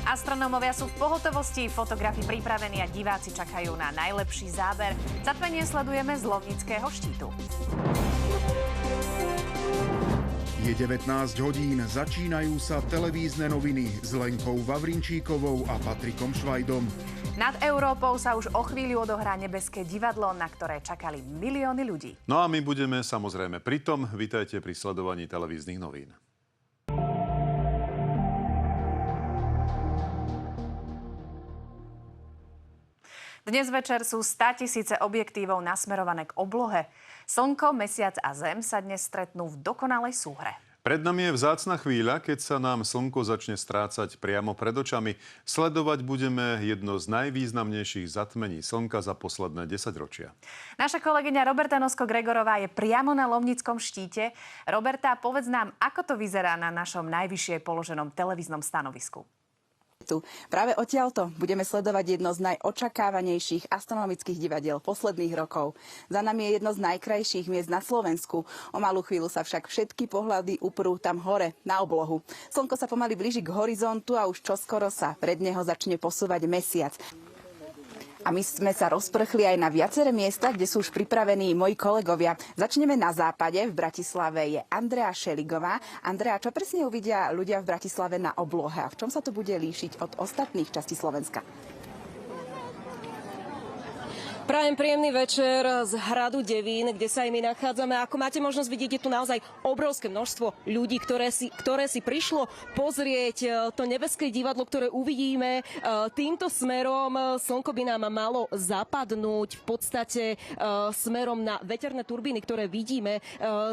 Astronómovia sú v pohotovosti, fotografi pripravení a diváci čakajú na najlepší záber. Zatmenie sledujeme z Lovnického štítu. Je 19 hodín, začínajú sa televízne noviny s Lenkou Vavrinčíkovou a Patrikom Švajdom. Nad Európou sa už o chvíľu odohrá Nebeské divadlo, na ktoré čakali milióny ľudí. No a my budeme samozrejme pritom. Vítajte pri sledovaní televíznych novín. Dnes večer sú 100 000 objektívov nasmerované k oblohe. Slnko, mesiac a zem sa dnes stretnú v dokonalej súhre. Pred nami je vzácna chvíľa, keď sa nám slnko začne strácať priamo pred očami. Sledovať budeme jedno z najvýznamnejších zatmení slnka za posledné 10 ročia. Naša kolegyňa Roberta Nosko-Gregorová je priamo na Lovnickom štíte. Roberta, povedz nám, ako to vyzerá na našom najvyššie položenom televíznom stanovisku. Práve odtiaľto budeme sledovať jedno z najočakávanejších astronomických divadiel posledných rokov. Za nami je jedno z najkrajších miest na Slovensku. O malú chvíľu sa však všetky pohľady uprú tam hore, na oblohu. Slnko sa pomaly blíži k horizontu a už čoskoro sa pred neho začne posúvať mesiac. A my sme sa rozprchli aj na viaceré miesta, kde sú už pripravení moji kolegovia. Začneme na západe. V Bratislave je Andrea Šeligová. Andrea, čo presne uvidia ľudia v Bratislave na oblohe? A v čom sa to bude líšiť od ostatných častí Slovenska? Prajem príjemný večer z hradu Devín, kde sa aj my nachádzame. Ako máte možnosť vidieť, je tu naozaj obrovské množstvo ľudí, ktoré si prišlo pozrieť to nebeské divadlo, ktoré uvidíme týmto smerom. Slnko by nám malo zapadnúť v podstate smerom na veterné turbíny, ktoré vidíme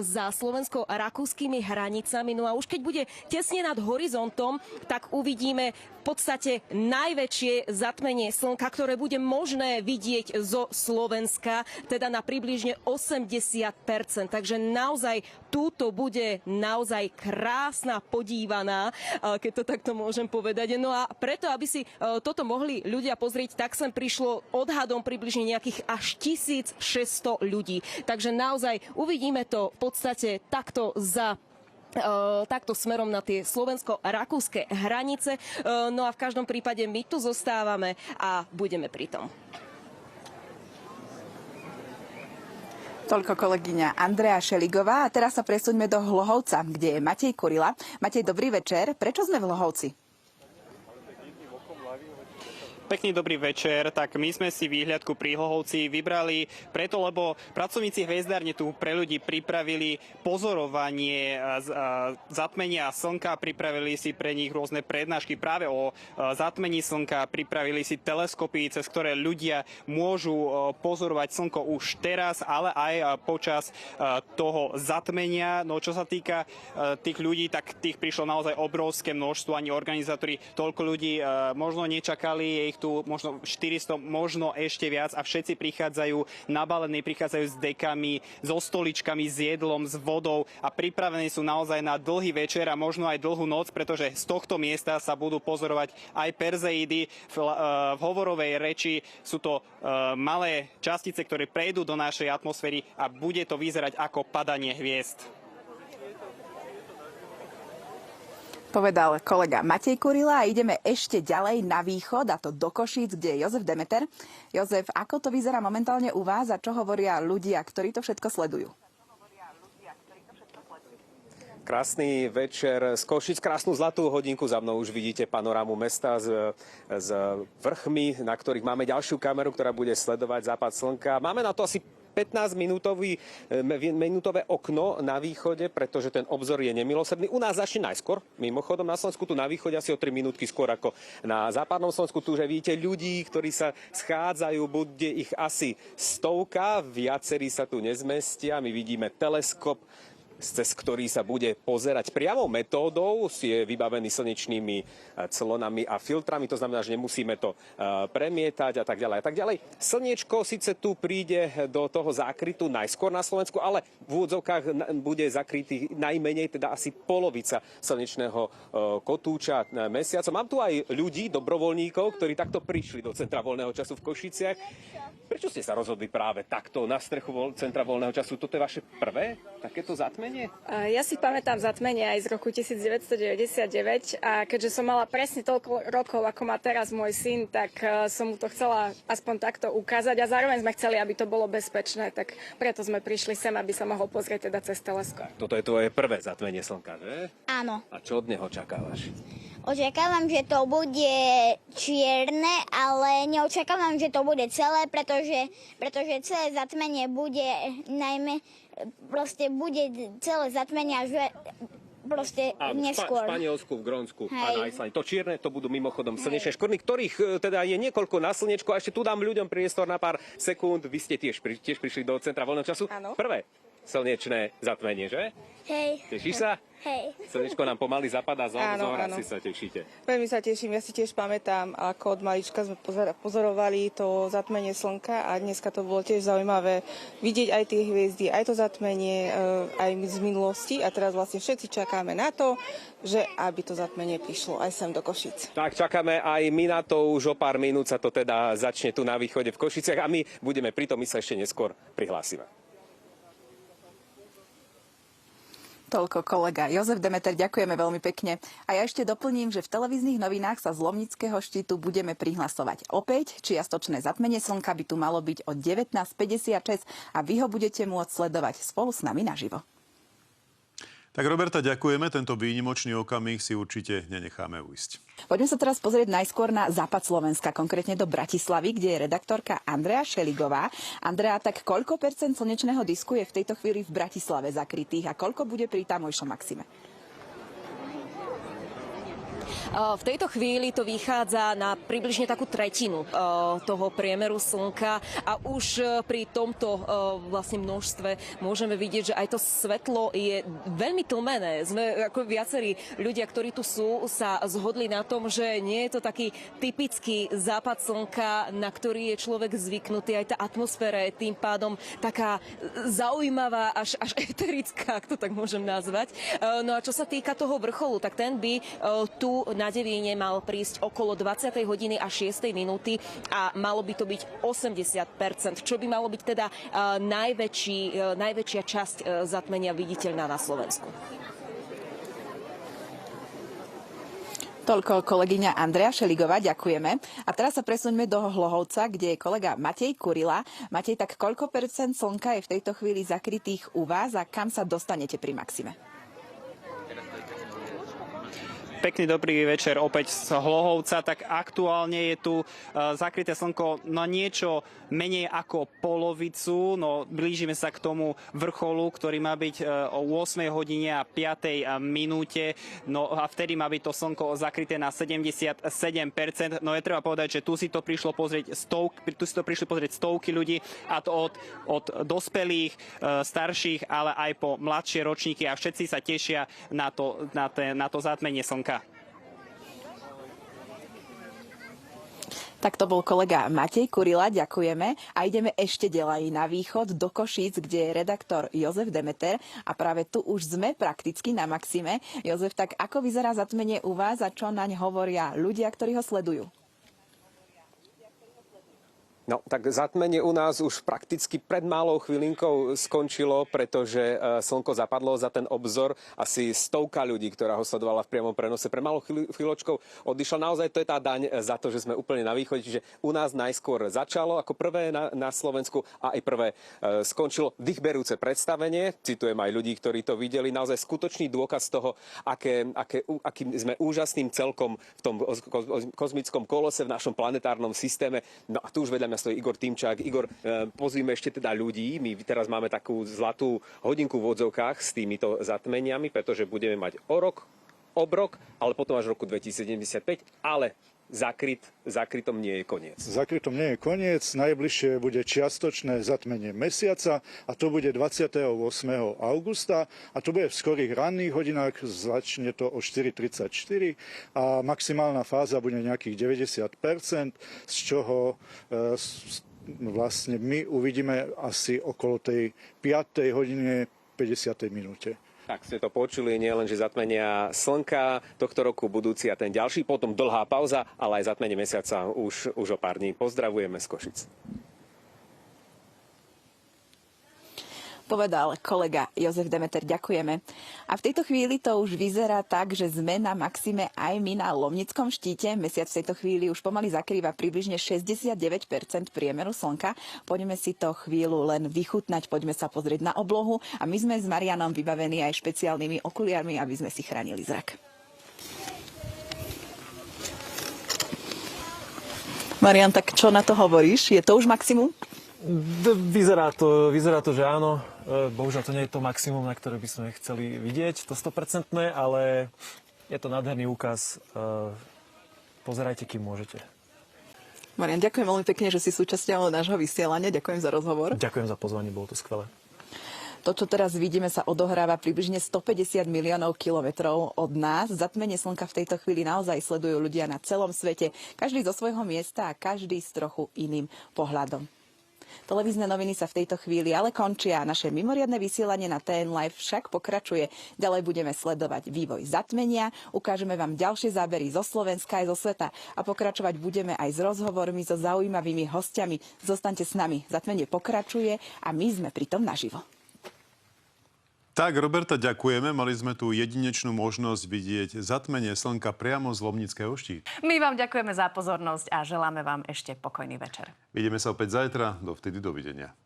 za slovensko-rakúskymi hranicami. No a už keď bude tesne nad horizontom, tak uvidíme v podstate najväčšie zatmenie slnka, ktoré bude možné vidieť zo Slovenska, teda na približne 80%. Takže naozaj túto bude naozaj krásna podívaná, keď to takto môžem povedať. No a preto, aby si toto mohli ľudia pozrieť, tak sem prišlo odhadom približne nejakých až 1600 ľudí. Takže naozaj uvidíme to v podstate takto smerom na tie slovensko-rakúske hranice. No a v každom prípade my tu zostávame a budeme pri tom. Toľko kolegyňa Andrea Šeligová. A teraz sa presuňme do Hlohovca, kde je Matej Kurila. Matej, dobrý večer. Prečo sme v Hlohovci? Pekný dobrý večer. Tak my sme si výhľadku pri Hlohovci vybrali preto, lebo pracovníci hviezdárne tu pre ľudí pripravili pozorovanie zatmenia slnka, pripravili si pre nich rôzne prednášky práve o zatmení slnka, pripravili si teleskopy, cez ktoré ľudia môžu pozorovať slnko už teraz, ale aj počas toho zatmenia. No čo sa týka tých ľudí, tak tých prišlo naozaj obrovské množstvo, ani organizátori toľko ľudí možno nečakali, je ich tu možno 400, možno ešte viac a všetci prichádzajú nabalení, prichádzajú s dekami, so stoličkami, s jedlom, s vodou a pripravení sú naozaj na dlhý večer a možno aj dlhú noc, pretože z tohto miesta sa budú pozorovať aj Perseidy. V hovorovej reči sú to malé častice, ktoré prejdú do našej atmosféry a bude to vyzerať ako padanie hviezd. Povedal kolega Matej Kurila a ideme ešte ďalej na východ, a to do Košíc, kde je Jozef Demeter. Jozef, ako to vyzerá momentálne u vás a čo hovoria ľudia, ktorí to všetko sledujú? Krásny večer z Košíc, krásnu zlatú hodinku. Za mnou už vidíte panorámu mesta s vrchmi, na ktorých máme ďalšiu kameru, ktorá bude sledovať západ slnka. Máme na to asi 15-minútové okno na východe, pretože ten obzor je nemilosrdný. U nás začne najskôr. Mimochodom na Slovensku tu na východe asi o 3 minútky skôr ako na západnom Slovensku. Tu už vidíte ľudí, ktorí sa schádzajú, bude ich asi 100. Viacerí sa tu nezmestia. My vidíme teleskop, cez ktorý sa bude pozerať priamou metódou, je vybavený slnečnými clonami a filtrami, to znamená, že nemusíme to premietať a tak ďalej a tak ďalej. Slniečko síce tu príde do toho zákrytu najskôr na Slovensku, ale v úvodzovkách bude zakrytý najmenej, teda asi polovica slnečného kotúča mesiacom. Mám tu aj ľudí, dobrovoľníkov, ktorí takto prišli do Centra voľného času v Košiciach. Prečo ste sa rozhodli práve takto na strechu Centra voľného času? Toto je vaše prvé takéto zatmenie? zatmenie? Ja si pamätám zatmenie aj z roku 1999 a keďže som mala presne toľko rokov, ako má teraz môj syn, tak som mu to chcela aspoň takto ukázať a zároveň sme chceli, aby to bolo bezpečné, tak preto sme prišli sem, aby sa mohol pozrieť teda cez teleskop. Toto je tvoje prvé zatmenie slnka, že? Áno. A čo od neho očakávaš? Očakávam, že to bude čierne, ale neočakávam, že to bude celé, pretože celé zatmenie bude najmä bude celé zatmenie až proste neskôr. V Španielsku, v Grónsku a Hej. na Islande. To čierne, to budú mimochodom slnečné škvrny, ktorých teda je niekoľko na slnečku. A ešte tu dám ľuďom priestor na pár sekúnd. Vy ste tiež prišli do centra voľného času. Áno. Prvé slnečné zatmenie, že? Hej. Tešíš sa? Hej. Slnečko nám pomaly zapadá za obzor, Áno. asi sa tešíte. Veľmi sa teším, ja si tiež pamätám, ako od malička sme pozorovali to zatmenie slnka a dneska to bolo tiež zaujímavé vidieť aj tie hviezdy, aj to zatmenie, aj z minulosti a teraz vlastne všetci čakáme na to, že aby to zatmenie prišlo aj sem do Košíc. Tak čakáme aj my na to, už o pár minút sa to teda začne tu na východe v Košiciach a my budeme pri tom, my sa ešte neskôr prihlásime. Toľko kolega Jozef Demeter, ďakujeme veľmi pekne. A ja ešte doplním, že v televíznych novinách sa z Lomnického štítu budeme prihlasovať opäť. Čiastočné zatmenie slnka by tu malo byť od 19.56 a vy ho budete môcť sledovať spolu s nami naživo. Tak Roberta, ďakujeme. Tento výnimočný okamih si určite nenecháme ujsť. Poďme sa teraz pozrieť najskôr na západ Slovenska, konkrétne do Bratislavy, kde je redaktorka Andrea Šeligová. Andrea, tak koľko percent slnečného disku je v tejto chvíli v Bratislave zakrytých a koľko bude pri tamojšom maxime? V tejto chvíli to vychádza na približne takú tretinu toho priemeru slnka a už pri tomto vlastne množstve môžeme vidieť, že aj to svetlo je veľmi tlmené. Sme ako viacerí ľudia, ktorí tu sú, sa zhodli na tom, že nie je to taký typický západ slnka, na ktorý je človek zvyknutý. Aj tá atmosféra je tým pádom taká zaujímavá, až eterická, ak to tak môžem nazvať. No a čo sa týka toho vrcholu, tak ten by tu na Devíne mal prísť okolo 20. hodiny a 6. minúty a malo by to byť 80%, čo by malo byť teda najväčšia časť zatmenia viditeľná na Slovensku. Toľko kolegyňa Andrea Šeligová, ďakujeme. A teraz sa presuňme do Hlohovca, kde je kolega Matej Kurila. Matej, tak koľko percent slnka je v tejto chvíli zakrytých u vás a kam sa dostanete pri maxime? Pekný dobrý večer opäť z Hlohovca. Tak aktuálne je tu zakryté slnko no niečo menej ako polovicu. No blížime sa k tomu vrcholu, ktorý má byť o 8 hodine a 5 minúte. No a vtedy má byť to slnko zakryté na 77%. No je treba povedať, že tu si to prišli pozrieť stovky ľudí, a to od dospelých, starších, ale aj po mladšie ročníky a všetci sa tešia na to zatmenie slnka. Tak to bol kolega Matej Kurila, ďakujeme. A ideme ešte ďalej na východ do Košíc, kde je redaktor Jozef Demeter. A práve tu už sme prakticky na maxime. Jozef, tak ako vyzerá zatmenie u vás a čo naň hovoria ľudia, ktorí ho sledujú? No, tak zatmenie u nás už prakticky pred malou chvíľinkou skončilo, pretože slnko zapadlo za ten obzor. Asi 100 ľudí, ktorá ho sledovala v priamom prenose, pre malou chvíľočkou odišla. Naozaj to je tá daň za to, že sme úplne na východe. Čiže u nás najskôr začalo ako prvé na Slovensku a aj prvé skončilo dýchberúce predstavenie. Citujem aj ľudí, ktorí to videli. Naozaj skutočný dôkaz toho, akým sme úžasným celkom v tom kozmickom kolose, v našom planetárnom systéme. No a tu už vedľa mňa stojí Igor Tymčák. Igor, pozvíme ešte teda ľudí. My teraz máme takú zlatú hodinku v odzovkách s týmito zatmeniami, pretože budeme mať obrok, ale potom až v roku 2075, ale zakrytom nie je koniec. Zakrytom nie je koniec. Najbližšie bude čiastočné zatmenie mesiaca a to bude 28. augusta a to bude v skorých ranných hodinách. Začne to o 4:34 a maximálna fáza bude nejakých 90%, z čoho vlastne my uvidíme asi okolo tej 5. hodine 50. minúte. Tak ste to počuli, nie len, že zatmenia slnka tohto roku, budúci a ten ďalší, potom dlhá pauza, ale aj zatmenie mesiaca už o pár dní. Pozdravujeme z Košic. povedal kolega Jozef Demeter. Ďakujeme. A v tejto chvíli to už vyzerá tak, že sme na maxime aj my na Lomnickom štíte. Mesiac v tejto chvíli už pomaly zakrýva približne 69% priemeru slnka. Poďme si to chvíľu len vychutnať, poďme sa pozrieť na oblohu a my sme s Marianom vybavení aj špeciálnymi okuliarmi, aby sme si chránili zrak. Marian, tak čo na to hovoríš? Je to už maximum? Vyzerá to, že áno. Bohužiaľ to nie je to maximum, na ktoré by sme chceli vidieť, to 100%, ale je to nádherný úkaz. Pozerajte, kým môžete. Marian, ďakujem veľmi pekne, že si súčasťou nášho vysielania. Ďakujem za rozhovor. Ďakujem za pozvanie, bolo to skvelé. To, čo teraz vidíme, sa odohráva približne 150 miliónov kilometrov od nás. Zatmenie slnka v tejto chvíli naozaj sledujú ľudia na celom svete. Každý zo svojho miesta a každý s trochu iným pohľadom. Televízne noviny sa v tejto chvíli ale končia. Naše mimoriadne vysielanie na TN Live však pokračuje. Ďalej budeme sledovať vývoj zatmenia, ukážeme vám ďalšie zábery zo Slovenska aj zo sveta a pokračovať budeme aj s rozhovormi so zaujímavými hostiami. Zostaňte s nami. Zatmenie pokračuje a my sme pritom naživo. Tak, Roberta, ďakujeme. Mali sme tu jedinečnú možnosť vidieť zatmenie slnka priamo z Lomnického štítu. My vám ďakujeme za pozornosť a želáme vám ešte pokojný večer. Vidíme sa opäť zajtra. Dovtedy dovidenia.